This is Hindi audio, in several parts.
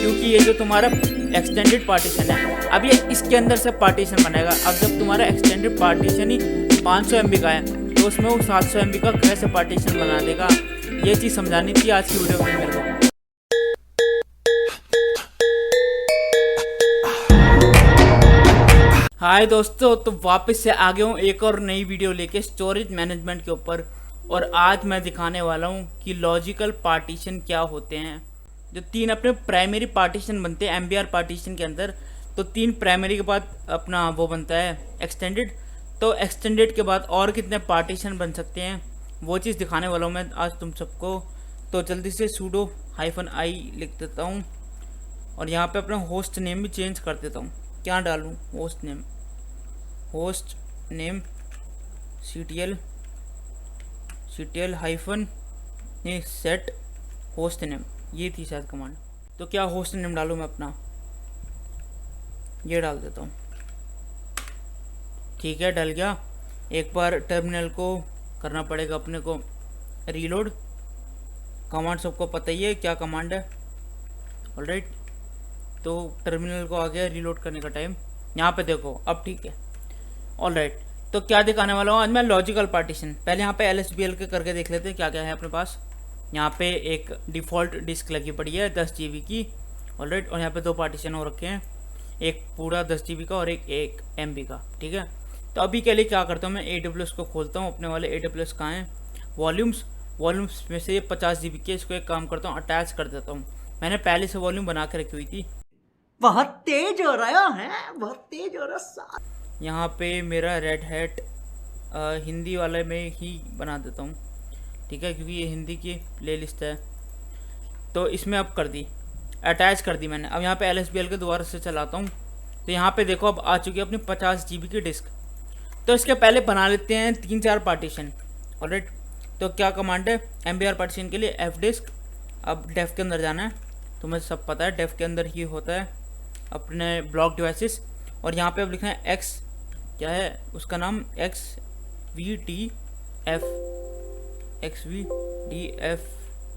क्योंकि ये जो तुम्हारा एक्सटेंडेड पार्टीशन है, अब ये इसके अंदर से पार्टीशन बनेगा। अब जब तुम्हारा एक्सटेंडेड पार्टीशन ही 500 MB का है तो उसमें वो 700 MB का कैसे पार्टीशन बना देगा, ये चीज़ समझानी थी आज की वीडियो में मेरे को। हाय दोस्तों, तो वापस से आ गया हूँ एक और नई वीडियो लेके स्टोरेज मैनेजमेंट के ऊपर। और आज मैं दिखाने वाला हूँ कि लॉजिकल पार्टीशन क्या होते हैं। जो तीन अपने प्राइमरी पार्टीशन बनते हैं MBR पार्टीशन के अंदर, तो तीन प्राइमरी के बाद अपना वो बनता है एक्सटेंडेड। तो एक्सटेंडेड के बाद और कितने पार्टीशन बन सकते हैं वो चीज़ दिखाने वाला हूँ मैं आज तुम सबको। तो जल्दी से sudo -i लिख देता हूँ और यहाँ पे अपना होस्ट नेम भी चेंज कर देता हूँ। क्या डालूँ? Host name ctl hyphen set host name, ये थी शायद कमांड। तो क्या होस्ट नेम डालूँ मैं अपना? ये डाल देता हूँ। ठीक है, डल गया। एक बार टर्मिनल को करना पड़ेगा अपने को रीलोड। कमांड सबको पता ही है क्या कमांड है। ऑलराइट, तो टर्मिनल को आ गया रीलोड करने का टाइम। यहाँ पे देखो अब ठीक है। ऑलराइट, तो क्या दिखाने वाला हूँ आज मैं? Logical partition. पहले यहाँ पे LSBL के करके देख लेते हैं क्या क्या है अपने पास। यहाँ पे एक डिफ़ॉल्ट डिस्क लगी पड़ी है 10 GB की। ऑलराइट, और यहाँ पे दो पार्टीशन हो रखे हैं, एक पूरा 10 GB का और एक MB का। ठीक है, तो अभी के लिए क्या करता हूँ मैं, AWS को खोलता हूँ। अपने वाले AWS कहाँ हैं? वॉल्यूम्स में से ये 50 GB के, इसको एक काम करता हूँ अटैच कर देता हूँ। मैंने पहले से वॉल्यूम बना के रखी हुई थी। बहुत तेज हो रहा है, बहुत तेज हो रहा। यहाँ पे मेरा रेड हैट हिंदी वाले में ही बना देता हूँ। ठीक है, क्योंकि ये हिंदी की प्लेलिस्ट है। तो इसमें अब कर दी, अटैच कर दी मैंने। अब यहाँ पे LSBL के दोबारा से चलाता हूँ तो यहाँ पे देखो अब आ चुकी है अपनी 50 GB की डिस्क। तो इसके पहले बना लेते हैं 3-4 पार्टीशन। ऑलराइट, तो क्या कमांड है MBR पार्टीशन के लिए? fdisk। अब डेफ के अंदर जाना है, तुम्हें सब पता है डेफ के अंदर ही होता है अपने ब्लॉक डिवाइसेस। और यहाँ पे अब लिखना है x, क्या है उसका नाम? xvdf।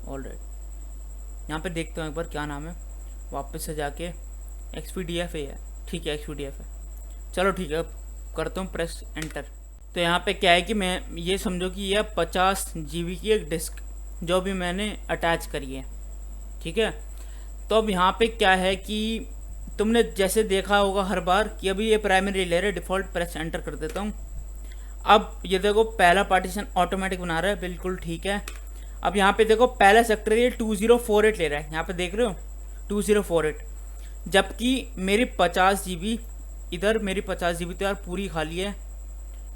ऑलराइट, यहाँ पे देखते हैं एक बार क्या नाम है, वापस से जाके xvdf है। ठीक है, xvdf है। चलो ठीक है, अब करता हूँ प्रेस एंटर। तो यहाँ पे क्या है कि मैं ये समझो कि यह 50 GB की एक डिस्क जो भी मैंने अटैच करी है। ठीक है, तो अब यहाँ पे क्या है कि तुमने जैसे देखा होगा हर बार कि अभी ये प्राइमरी ले रहा है, डिफ़ॉल्ट प्रेस एंटर कर देता हूँ। अब ये देखो पहला पार्टीशन ऑटोमेटिक बना रहा है, बिल्कुल ठीक है। अब यहाँ पे देखो पहला सेक्टर ये 2048 ले रहा है, यहाँ पे देख रहे हो 2048, जबकि मेरी 50 GB इधर, मेरी 50 GB तो यार पूरी खाली है।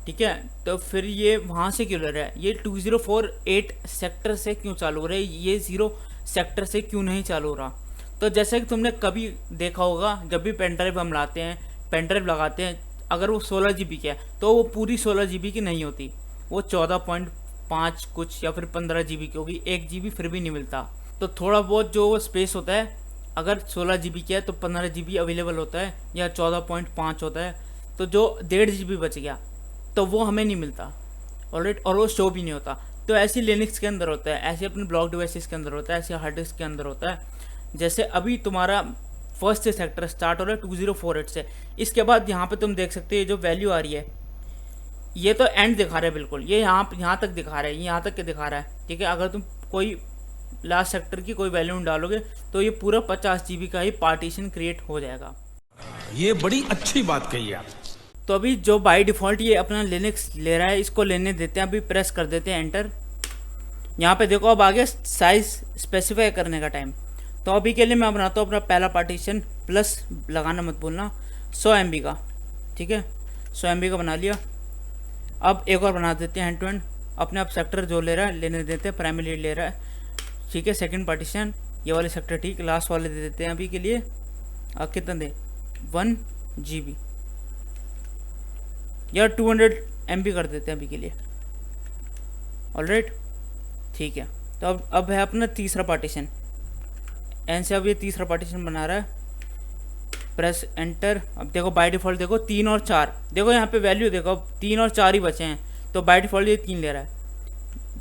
ठीक है, तो फिर ये वहाँ से क्यों ले रहा है? ये 2048 सेक्टर से क्यों चालू हो रहा है, ये 0 सेक्टर से क्यों नहीं चालू हो रहा? तो जैसे कि तुमने कभी देखा होगा, जब भी पेन ड्राइव हम लाते हैं, पेन ड्राइव लगाते हैं, अगर वो 16 GB की है तो वो पूरी 16 GB की नहीं होती, वो 14.5 कुछ या फिर 15 GB की होगी। 1 GB फिर भी नहीं मिलता। तो थोड़ा बहुत जो स्पेस होता है, अगर 16 GB की है तो 15 GB अवेलेबल होता है या 14.5 होता है। तो जो 1.5 GB बच गया तो वो हमें नहीं मिलता। ऑलराइट, और वो शो भी नहीं होता। तो ऐसे लिनक्स के अंदर होता है, ऐसे अपने ब्लॉक डिवाइसेस के अंदर होता है, ऐसे हार्ड डिस्क के अंदर होता है। जैसे अभी तुम्हारा फर्स्ट सेक्टर स्टार्ट हो रहा है 2048 से। इसके बाद यहाँ पे तुम देख सकते हो ये जो वैल्यू आ रही है, ये तो एंड दिखा रहा है बिल्कुल, ये यहाँ तक दिखा रहा है, यहाँ तक के दिखा रहा है। ठीक है, अगर तुम कोई लास्ट सेक्टर की कोई वैल्यू डालोगे तो ये पूरा 50 GB का ही पार्टीशन क्रिएट हो जाएगा। ये बड़ी अच्छी बात कही आप। तो अभी जो बाय डिफ़ॉल्ट ये अपना लिनक्स ले रहा है, इसको लेने देते हैं। अभी प्रेस कर देते हैं एंटर। यहाँ पे देखो अब आगे साइज स्पेसिफाई करने का टाइम। तो अभी के लिए मैं बनाता हूँ अपना पहला पार्टीशन, प्लस लगाना मत भूलना, 100 MB का। ठीक है, 100 MB का बना लिया। अब एक और बना देते हैं हैंड टू हैंड। अपने आप सेक्टर जो ले रहा है लेने देते हैं, प्राइमरी ले रहा है। ठीक है, सेकंड पार्टीशन ये वाले सेक्टर, ठीक, लास्ट वाले दे देते हैं अभी के लिए। कितना दे? 1 GB या 200 MB कर देते हैं अभी के लिए। ऑलराइट, ठीक है। तो अब है अपना तीसरा पार्टीशन, एन से अब ये तीसरा पार्टीशन बना रहा है। Press enter. अब देखो बाय डिफ़ॉल्ट देखो 3 और 4, देखो यहाँ पे वैल्यू देखो अब 3 और 4 ही बचे हैं, तो बाय डिफ़ॉल्ट ये 3 ले रहा है।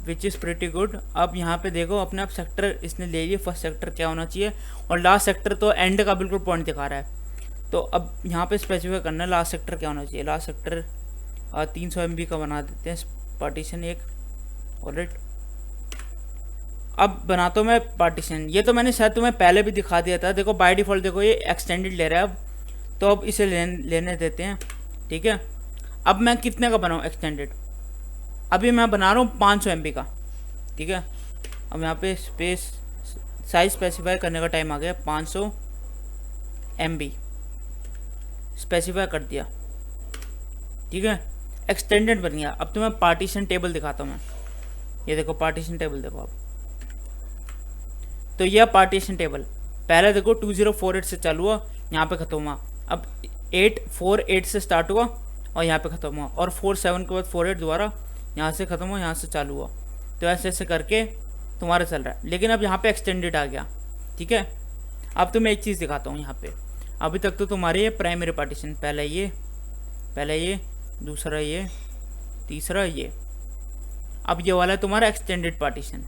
Which is pretty good. अब यहाँ पे देखो अपने आप सेक्टर इसने ले लिए, फर्स्ट सेक्टर क्या होना चाहिए, और लास्ट सेक्टर तो एंड का बिल्कुल पॉइंट दिखा रहा है। तो अब यहाँ पे स्पेसिफाई करना है लास्ट सेक्टर क्या होना चाहिए। लास्ट सेक्टर 300 MB का बना देते हैं पार्टीशन एक। ऑलराइट, अब बनाता हूँ मैं पार्टीशन। ये तो मैंने शायद तुम्हें पहले भी दिखा दिया था। देखो बाय डिफ़ॉल्ट देखो ये एक्सटेंडेड ले रहा है अब, तो अब इसे लेने देते हैं। ठीक है, अब मैं कितने का बनाऊँ एक्सटेंडेड, अभी मैं बना रहा हूँ 500 MB का। ठीक है, अब यहाँ पे स्पेस साइज स्पेसिफाई करने का टाइम आ गया। 500 MB स्पेसिफाई कर दिया। ठीक है, एक्सटेंडेड बन गया। अब तुम्हें पार्टीशन टेबल दिखाता हूँ मैं। ये देखो पार्टीशन टेबल देखो अब, तो यह पार्टीशन टेबल पहले देखो 2048 से चालू हुआ, यहाँ पे ख़त्म हुआ। अब 848 से स्टार्ट हुआ और यहाँ पे ख़त्म हुआ, और 47 के बाद 48 दोबारा यहाँ से ख़त्म हुआ, यहाँ से चालू हुआ। तो ऐसे ऐसे करके तुम्हारा चल रहा है। लेकिन अब यहाँ पे एक्सटेंडेड आ गया। ठीक है, अब तो मैं एक चीज़ दिखाता हूँ यहाँ पे। अभी तक तो तुम्हारे ये प्राइमरी पार्टीशन, पहले ये, दूसरा ये, तीसरा ये। अब ये वाला है तुम्हारा एक्सटेंडेड पार्टीशन,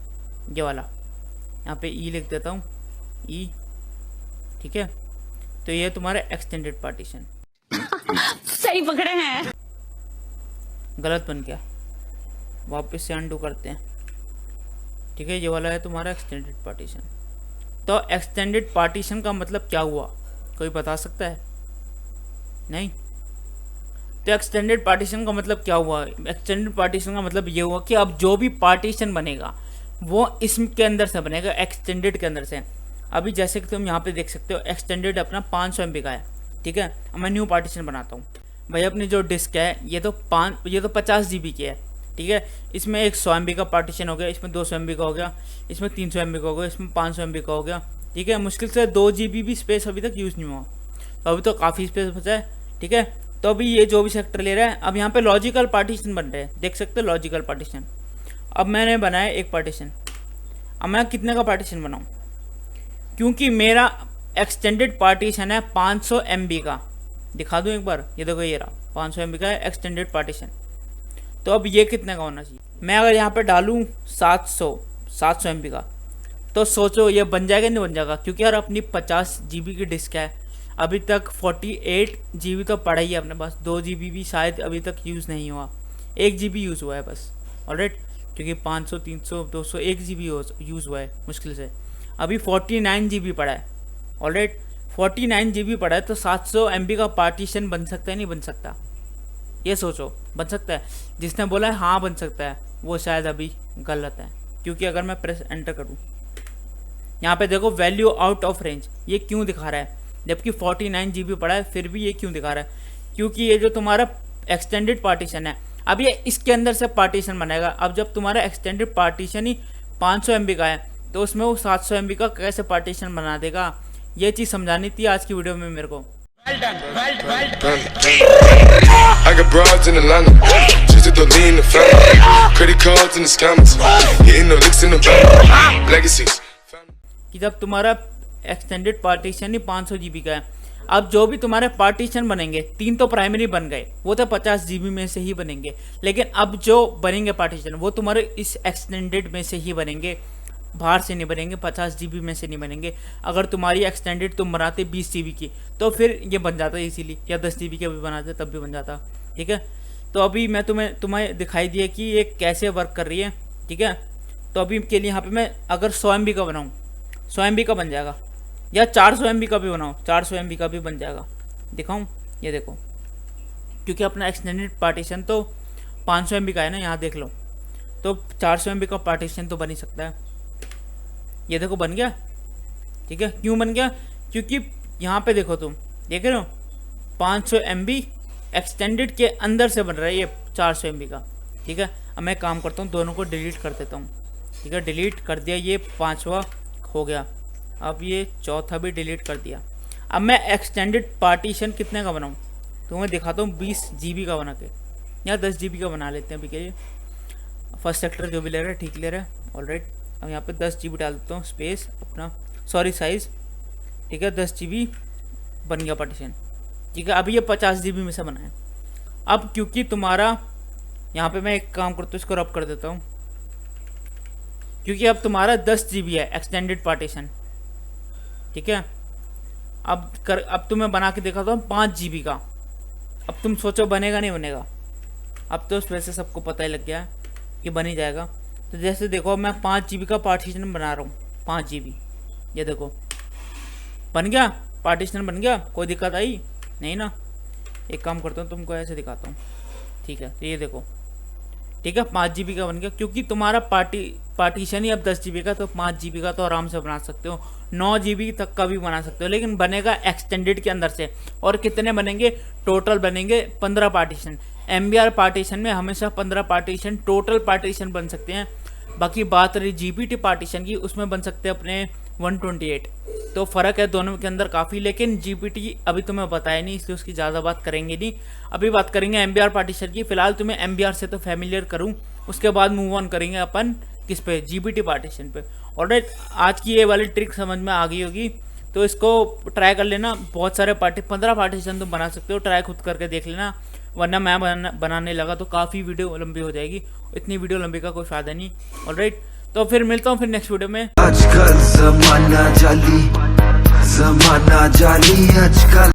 ये वाला। यहाँ पे ई लिख देता हूँ, ई। ठीक है, तो ये तुम्हारा एक्सटेंडेड पार्टीशन। सही पकड़े हैं। गलत बन गया, वापस से अनडू करते हैं। ठीक है, ये वाला है तुम्हारा एक्सटेंडेड पार्टीशन। तो एक्सटेंडेड पार्टीशन का मतलब क्या हुआ, कोई बता सकता है? नहीं। तो एक्सटेंडेड पार्टीशन का मतलब क्या हुआ? एक्सटेंडेड पार्टीशन का मतलब ये हुआ कि अब जो भी पार्टीशन बनेगा वो इसके अंदर से बनेगा, एक्सटेंडेड के अंदर से। अभी जैसे कि तुम यहाँ पे देख सकते हो एक्सटेंडेड अपना 500 MB का है। ठीक है, अब मैं न्यू पार्टीशन बनाता हूँ। भाई अपनी जो डिस्क है ये तो 50 GB की है। ठीक है, इसमें एक 100 MB का पार्टीशन हो गया, इसमें 200 MB का हो गया, इसमें 300 MB का हो गया, इसमें 500 MB का हो गया। ठीक है, मुश्किल से 2 GB भी स्पेस अभी तक यूज़ नहीं हुआ, तो अभी तो काफ़ी स्पेस बचा है। ठीक है, तो अभी ये जो भी सेक्टर ले रहा है, अब यहाँ पे लॉजिकल पार्टीशन बन रहे हैं, देख सकते हो लॉजिकल पार्टीशन। अब मैंने बनाया एक पार्टीशन। अब मैं कितने का पार्टीशन बनाऊँ, क्योंकि मेरा एक्सटेंडेड पार्टीशन है 500 MB का। दिखा दूँ एक बार, ये देखो ये रहा 500 MB का है एक्सटेंडेड पार्टीशन। तो अब ये कितने का होना चाहिए? मैं अगर यहाँ पे डालूँ 700 MB का, तो सोचो ये बन जाएगा नहीं बन जाएगा? क्योंकि यार अपनी 50 GB की डिस्क है, अभी तक 48 GB तो पड़ा ही है अपने पास। 2 GB भी शायद अभी तक यूज़ नहीं हुआ, 1 GB यूज़ हुआ है बस। ऑलराइट, क्योंकि 500, 300, 200, 1 GB यूज़ हुआ है मुश्किल से। अभी 49 GB पड़ा है। ऑलराइट, 49 GB पड़ा है, तो 700 MB का पार्टीशन बन सकता है नहीं बन सकता? ये सोचो, बन सकता है? जिसने बोला है हाँ बन सकता है, वो शायद अभी गलत है। क्योंकि अगर मैं प्रेस एंटर करूँ, यहाँ पे देखो वैल्यू आउट ऑफ रेंज, ये क्यों दिखा रहा है? जबकि 49 GB पड़ा है, फिर भी ये क्यों दिखा रहा है? क्योंकि ये जो तुम्हारा एक्सटेंडेड पार्टीशन है, अब ये इसके अंदर से पार्टीशन बनाएगा। अब जब तुम्हारा एक्सटेंडेड पार्टीशन ही 500 MB का है, तो उसमें वो 700 MB का कैसे पार्टीशन बना देगा? ये चीज़ समझानी थी आज की वीडियो में मेरे को। I got broads in Atlanta, just to throw in the family, credit cards in the scammers, hitting the licks in the bank, legacies. कि जब तुम्हारा एक्सटेंडेड पार्टीशन ही 500 GB का है, अब जो भी तुम्हारे पार्टीशन बनेंगे, 3 तो प्राइमरी बन गए, वो तो 50 GB में से ही बनेंगे। लेकिन अब जो बनेंगे पार्टीशन, वो तुम्हारे इस एक्सटेंडेड में से ही बनेंगे, बाहर से नहीं बनेंगे, 50 GB में से नहीं बनेंगे। अगर तुम्हारी एक्सटेंडेड तुम बनाते 20 GB की, तो फिर ये बन जाता इजीली, या 10 GB के भी बनाते तब भी बन जाता। ठीक है, तो अभी मैं तुम्हें दिखाई दिया कि ये कैसे वर्क कर रही है। ठीक है, तो अभी के लिए यहाँ पे मैं अगर 100 MB का बनाऊँ, 100 MB का बन जाएगा, या 400 MB का भी बनाऊँ, 400 MB का भी बन जाएगा। दिखाऊँ, ये देखो, क्योंकि अपना एक्सटेंडेड पार्टीशन तो 500 MB का है ना, यहाँ देख लो, तो 400 MB का पार्टीशन तो बन ही सकता है। ये देखो बन गया। ठीक है, क्यों बन गया? क्योंकि यहाँ पे देखो, तुम देख रहे हो 500 MB एक्सटेंडेड के अंदर से बन रहा है ये 400 MB का। ठीक है, अब मैं काम करता हूँ, दोनों को डिलीट कर देता हूँ। ठीक है, डिलीट कर दिया, ये 5वां हो गया। अब ये 4था भी डिलीट कर दिया। अब मैं एक्सटेंडेड पार्टीशन कितने का बनाऊँ, तो मैं दिखाता हूँ 20 GB का बना के, या 10 GB का बना लेते हैं अभी के लिए। फर्स्ट सेक्टर जो भी ले रहा है ठीक ले रहा है। ऑलराइट, अब यहाँ पे 10 GB डाल देता हूँ स्पेस अपना, सॉरी साइज़। ठीक है, 10 GB बन गया पार्टीशन। ठीक है, अभी ये 50 GB में से बना है। अब क्योंकि तुम्हारा यहाँ पे मैं एक काम करता हूँ, इसको रब कर देता हूँ। क्योंकि अब तुम्हारा 10 GB है एक्सटेंडेड पार्टीशन, ठीक है। अब तुम्हें बना के दिखाता हूँ 5 GB का। अब तुम सोचो बनेगा नहीं बनेगा, अब तो वैसे सबको पता ही लग गया है कि बन ही जाएगा। तो जैसे देखो मैं 5 GB का पार्टीशन बना रहा हूँ, 5 GB, ये देखो बन गया, पार्टीशन बन गया। कोई दिक्कत आई नहीं ना। एक काम करता हूँ, तुमको ऐसे दिखाता हूँ, ठीक है। तो ये देखो, ठीक है, 5 GB का बन गया। क्योंकि तुम्हारा पार्टीशन ही अब 10 GB का, तो 5 GB का तो आराम से बना सकते हो, 9 GB तक का भी बना सकते हो, लेकिन बनेगा एक्सटेंडेड के अंदर से। और कितने बनेंगे? टोटल बनेंगे 15 पार्टीशन। MBR पार्टीशन में हमेशा 15 पार्टीशन टोटल पार्टीशन बन सकते हैं। बाकी बात रही GPT पार्टीशन की, उसमें बन सकते हैं अपने 128। तो फ़र्क है दोनों के अंदर काफ़ी, लेकिन GPT अभी तुम्हें बताया नहीं, इसलिए उसकी ज़्यादा बात करेंगे नहीं। अभी बात करेंगे MBR पार्टीशन की। फिलहाल तुम्हें MBR से तो फैमिलियर करूँ, उसके बाद मूव ऑन करेंगे अपन किस पे? GPT पार्टीशन पे। ऑलराइट, आज की ये वाली ट्रिक समझ में आ गई होगी, तो इसको ट्राई कर लेना। बहुत सारे 15 पार्टीशन तुम बना सकते हो, ट्राई खुद करके देख लेना, वरना मैं बनाने लगा तो काफ़ी वीडियो लंबी हो जाएगी। इतनी वीडियो लंबी का कोई फ़ायदा नहीं। ऑलराइट, तो फिर मिलता हूँ फिर नेक्स्ट वीडियो में। आजकल जमाना जाली आजकल